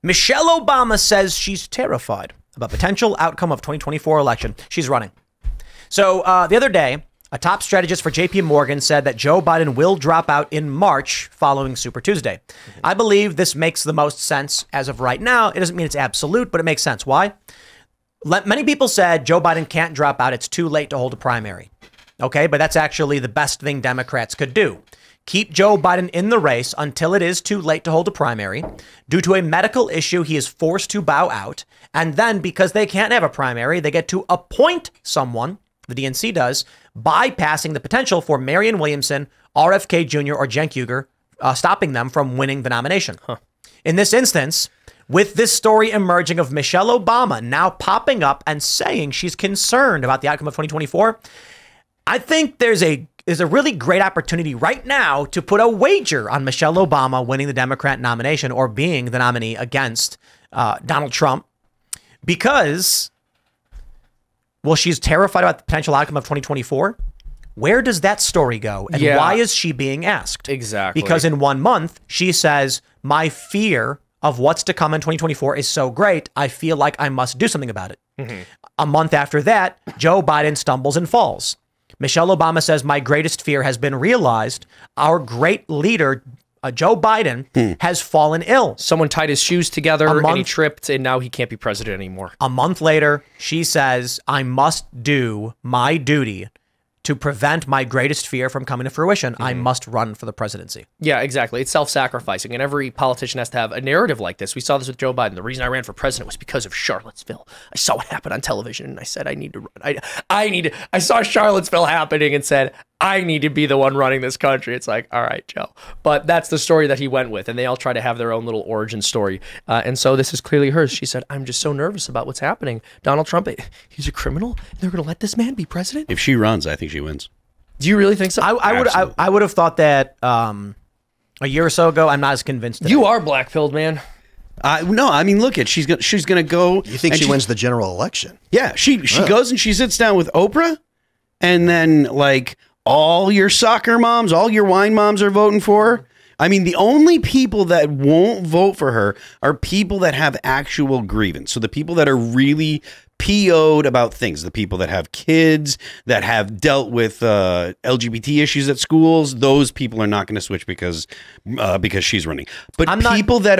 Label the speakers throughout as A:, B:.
A: Michelle Obama says she's terrified about potential outcome of 2024 election. She's running. So the other day, a top strategist for JP Morgan said that Joe Biden will drop out in March following Super Tuesday. I believe this makes the most sense as of right now. It doesn't mean it's absolute, but it makes sense. Why? Many people said Joe Biden can't drop out. It's too late to hold a primary. Okay, but that's actually the best thing Democrats could do. Keep Joe Biden in the race until it is too late to hold a primary. Due to a medical issue, he is forced to bow out. And then because they can't have a primary, they get to appoint someone, the DNC does, bypassing the potential for Marianne Williamson, RFK Jr., or Cenk Uygur, stopping them from winning the nomination. In this instance, with this story emerging of Michelle Obama now popping up and saying she's concerned about the outcome of 2024, I think there's a really great opportunity right now to put a wager on Michelle Obama winning the Democrat nomination or being the nominee against Donald Trump because, well, she's terrified about the potential outcome of 2024. Where does that story go? And why is she being asked?
B: Exactly.
A: Because in 1 month, she says, my fear of what's to come in 2024 is so great, I feel like I must do something about it. A month after that, Joe Biden stumbles and falls. Michelle Obama says, my greatest fear has been realized. Our great leader, Joe Biden, has fallen ill.
B: Someone tied his shoes together and he tripped, and now he can't be president anymore.
A: A month later, she says, I must do my duty to prevent my greatest fear from coming to fruition. I must run for the presidency.
B: Yeah, exactly. It's self-sacrificing, and every politician has to have a narrative like this. We saw this with Joe Biden. The reason I ran for president was because of Charlottesville. I saw it happen on television, and I said, I need to run. I saw Charlottesville happening and said, I need to be the one running this country. It's like, all right, Joe. But that's the story that he went with, and they all try to have their own little origin story. And so this is clearly hers. She said, I'm just so nervous about what's happening. Donald Trump, he's a criminal. They're going to let this man be president?
C: If she runs, I think she wins.
B: Do you really think so?
A: I would have thought that a year or so ago. I'm not as convinced. Today.
B: You are black-pilled, man.
C: No, I mean, look, she's gonna go.
D: You think she wins the general election?
C: Yeah, she goes and she sits down with Oprah, and then like all your soccer moms, all your wine moms are voting for her. I mean, the only people that won't vote for her are people that have actual grievance. So the people that are really PO'd about things, the people that have kids, that have dealt with LGBT issues at schools, those people are not going to switch because she's running. But people that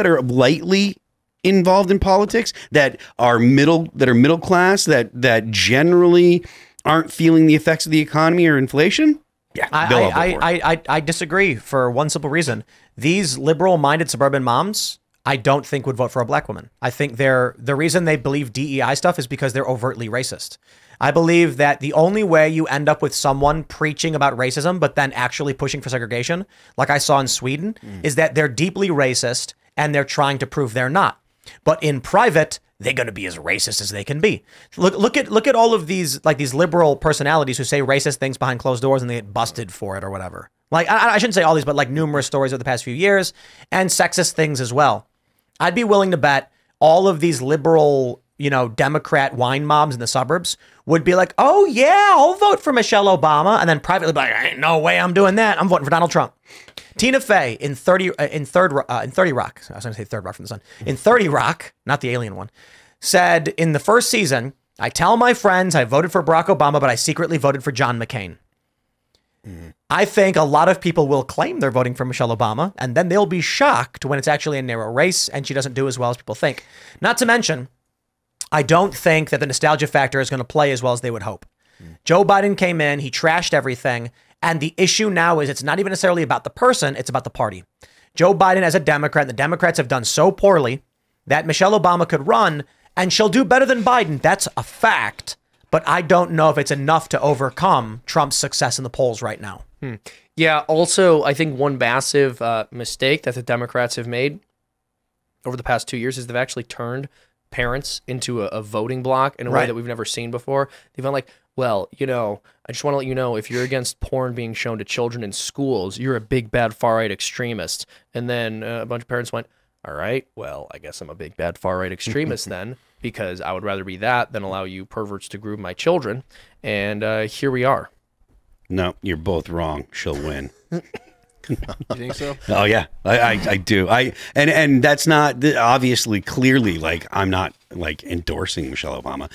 C: are lightly involved in politics, that are middle class, that generally aren't feeling the effects of the economy or inflation. Yeah,
A: I disagree for one simple reason. These liberal-minded suburban moms, I don't think would vote for a black woman. I think the reason they believe DEI stuff is because they're overtly racist. I believe that the only way you end up with someone preaching about racism, but then actually pushing for segregation, like I saw in Sweden, is that they're deeply racist and they're trying to prove they're not. But in private, they're going to be as racist as they can be. Look at all of these liberal personalities who say racist things behind closed doors and they get busted for it or whatever. Like I shouldn't say all these, but like numerous stories over the past few years, and sexist things as well. I'd be willing to bet all of these liberal, Democrat wine mobs in the suburbs would be like, oh yeah, I'll vote for Michelle Obama, and then privately be like, ain't no way I'm doing that. I'm voting for Donald Trump. Tina Fey in 30 Rock. I was going to say Third Rock from the Sun. In 30 Rock, not the alien one, said in the first season, I tell my friends I voted for Barack Obama, but I secretly voted for John McCain. I think a lot of people will claim they're voting for Michelle Obama, and then they'll be shocked when it's actually a narrow race and she doesn't do as well as people think. Not to mention, I don't think that the nostalgia factor is going to play as well as they would hope. Joe Biden came in, he trashed everything, and the issue now is it's not even necessarily about the person, it's about the party. Joe Biden as a Democrat, the Democrats have done so poorly that Michelle Obama could run, and she'll do better than Biden. That's a fact. But I don't know if it's enough to overcome Trump's success in the polls right now.
B: Yeah, also, I think one massive mistake that the Democrats have made over the past 2 years is they've actually turned parents into a voting bloc in a way that we've never seen before. They've been like, well, I just want to let you know, if you're against porn being shown to children in schools, you're a big, bad, far-right extremist. And then a bunch of parents went, all right, well, I guess I'm a big, bad, far-right extremist then, because I would rather be that than allow you perverts to groom my children. And here we are.
C: No, you're both wrong. She'll win.
E: You think so?
C: Oh yeah, I do. And that's not obviously clearly like I'm not like endorsing Michelle Obama.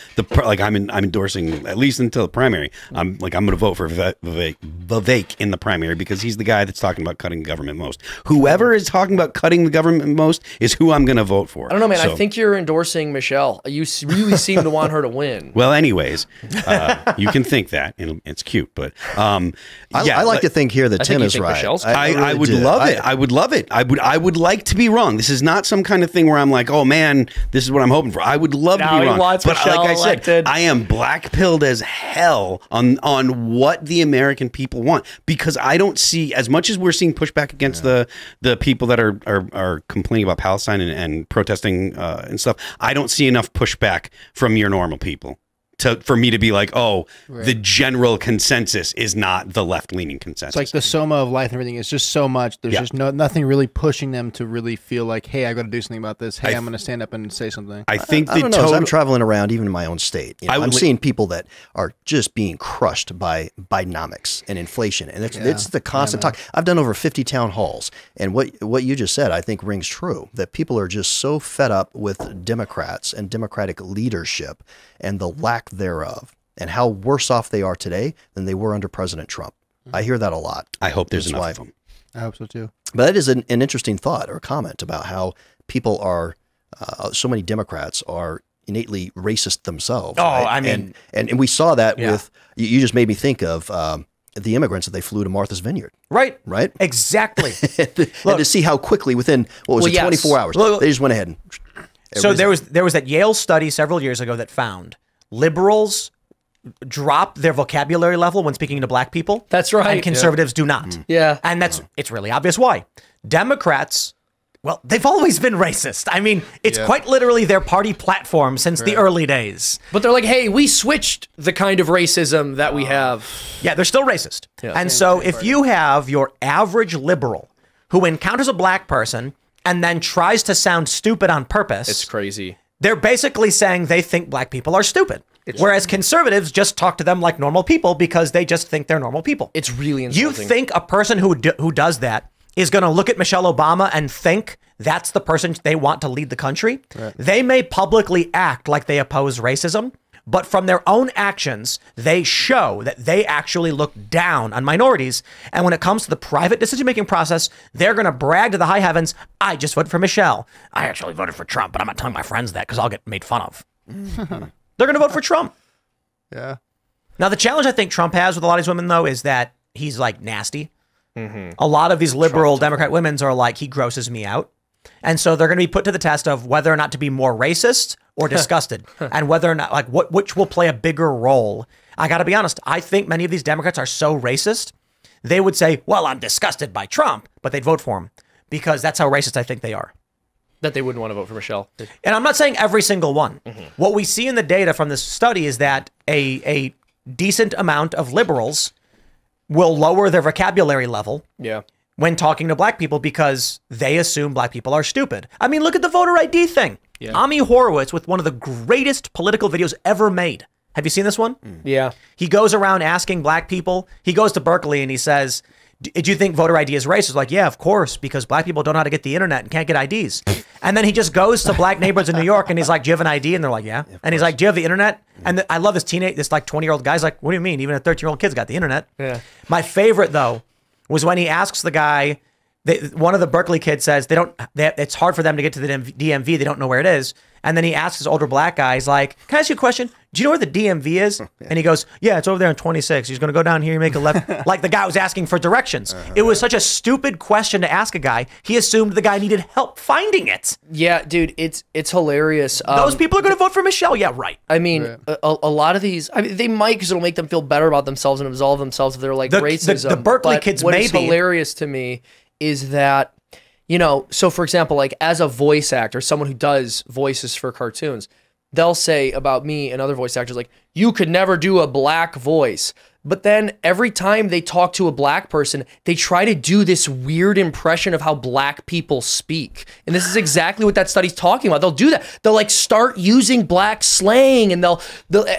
C: I'm endorsing at least until the primary. I'm going to vote for Vivek in the primary because he's the guy that's talking about cutting the government most. Whoever is talking about cutting the government most is who I'm going to vote for.
B: I don't know, man.
C: So,
B: I think you're endorsing Michelle. You really seem to want her to win.
C: well, anyways, you can think that it's cute, but
D: I like to think here that Tim is right.
C: I would love it. I would love it. I would like to be wrong. This is not some kind of thing where I'm like, oh man, this is what I'm hoping for. I would love to be wrong. But
B: Michelle
C: like I said,
B: elected.
C: I am black-pilled as hell on what the American people want because I don't see, as much as we're seeing pushback against the people that are complaining about Palestine and protesting and stuff, I don't see enough pushback from your normal people. For me to be like, oh, the general consensus is not the left-leaning consensus.
E: It's like the soma of life and everything. It's just so much. There's just nothing really pushing them to really feel like, hey, I got to do something about this. Hey, I'm going to stand up and say something.
C: I think
D: I don't know. As I'm traveling around, even in my own state, I'm seeing people that are just being crushed by Bidenomics and inflation, and it's the constant talk. I've done over 50 town halls, and what you just said, I think, rings true. That people are just so fed up with Democrats and Democratic leadership and the lack thereof, and how worse off they are today than they were under President Trump. I hear that a lot.
C: I hope there's enough of them.
E: I hope so too.
D: But that is an interesting thought or comment about how people are, so many Democrats are innately racist themselves.
A: Oh,
D: right?
A: I mean,
D: and we saw that with, you just made me think of the immigrants that they flew to Martha's Vineyard.
A: Right.
D: Right?
A: Exactly.
D: And to see how quickly within, 24 hours, they just went ahead and...
A: So there was that Yale study several years ago that found liberals drop their vocabulary level when speaking to black people.
B: That's right.
A: And conservatives do not.
B: Yeah.
A: And it's really obvious why. Democrats, well, they've always been racist. I mean, it's quite literally their party platform since the early days.
B: But they're like, hey, we switched the kind of racism that we have.
A: Yeah, they're still racist.
B: Yeah.
A: And so if you have your average liberal who encounters a black person and then tries to sound stupid on purpose.
B: It's crazy.
A: They're basically saying they think black people are stupid. Whereas conservatives just talk to them like normal people because they just think they're normal people.
B: It's really insulting.
A: You think a person who does that is going to look at Michelle Obama and think that's the person they want to lead the country? Right. They may publicly act like they oppose racism, but from their own actions, they show that they actually look down on minorities. And when it comes to the private decision-making process, they're going to brag to the high heavens, I just voted for Michelle. I actually voted for Trump, but I'm not telling my friends that because I'll get made fun of. They're going to vote for Trump.
E: Yeah.
A: Now, the challenge I think Trump has with a lot of these women, though, is that he's like nasty. A lot of these liberal Democrat women are like, he grosses me out. And so they're going to be put to the test of whether or not to be more racist or disgusted, and whether or not, like, which will play a bigger role. I got to be honest. I think many of these Democrats are so racist, they would say, well, I'm disgusted by Trump, but they'd vote for him because that's how racist I think they are.
B: That they wouldn't want to vote for Michelle.
A: And I'm not saying every single one. What we see in the data from this study is that a decent amount of liberals will lower their vocabulary level when talking to black people because they assume black people are stupid. I mean, look at the voter ID thing. Yeah. Ami Horowitz with one of the greatest political videos ever made. Have you seen this one?
B: Yeah.
A: He goes around asking black people. He goes to Berkeley and he says, do you think voter ID is racist? Like, yeah, of course, because black people don't know how to get the internet and can't get IDs. And then he just goes to black neighborhoods in New York and he's like, do you have an ID? And they're like, yeah. And he's like, do you have the internet? And I love this like 20-year-old guy's like, what do you mean? Even a 13-year-old kid's got the internet.
B: Yeah.
A: My favorite, though, was when he asks the guy, one of the Berkeley kids says it's hard for them to get to the DMV. They don't know where it is. And then he asks his older black guy, he's like, can I ask you a question? Do you know where the DMV is? And he goes, yeah, it's over there on 26. He's going to go down here and make a left. Like the guy was asking for directions. It was such a stupid question to ask a guy. He assumed the guy needed help finding it.
B: Yeah, dude, it's hilarious.
A: Those people are going to vote for Michelle. Yeah, right.
B: I mean, a lot of these, I mean, they might because it'll make them feel better about themselves and absolve themselves of their like racism.
A: The Berkeley kids
B: what
A: maybe.
B: What's hilarious to me is that, you know, so for example, like as a voice actor, someone who does voices for cartoons, they'll say about me and other voice actors, like, you could never do a black voice. But then every time they talk to a black person, they try to do this weird impression of how black people speak. And this is exactly what that study's talking about. They'll do that. They'll like start using black slang, and they'll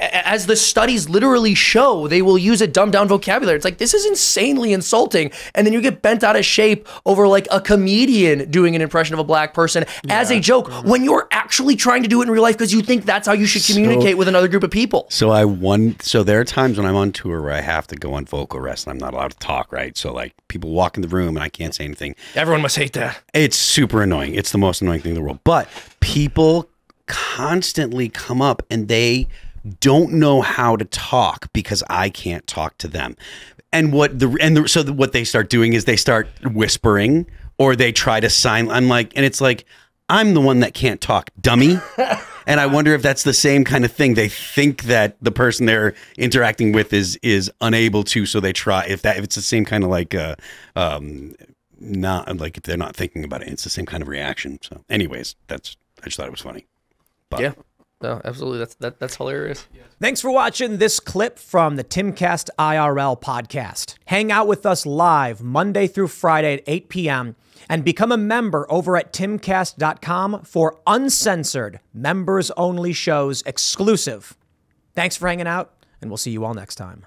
B: as the studies literally show, they will use a dumbed down vocabulary. It's like, this is insanely insulting. And then you get bent out of shape over like a comedian doing an impression of a black person as a joke when you're actually trying to do it in real life because you think that's how you should communicate with another group of people.
C: So there are times when I'm on tour where I have to go on vocal rest and I'm not allowed to talk, right? So like people walk in the room and I can't say anything.
B: Everyone must hate that.
C: It's super annoying. It's the most annoying thing in the world. But people constantly come up and they don't know how to talk because I can't talk to them. And so what they start doing is they start whispering or they try to sign. It's like, I'm the one that can't talk, dummy. And I wonder if that's the same kind of thing. They think that the person they're interacting with is unable to, so they try. If it's the same kind of like, not like if they're not thinking about it, it's the same kind of reaction. So, anyways, I just thought it was funny. But.
B: Yeah. No, absolutely. That's hilarious.
A: Thanks for watching this clip from the Timcast IRL podcast. Hang out with us live Monday through Friday at 8 p.m. and become a member over at timcast.com for uncensored, members-only shows exclusive. Thanks for hanging out, and we'll see you all next time.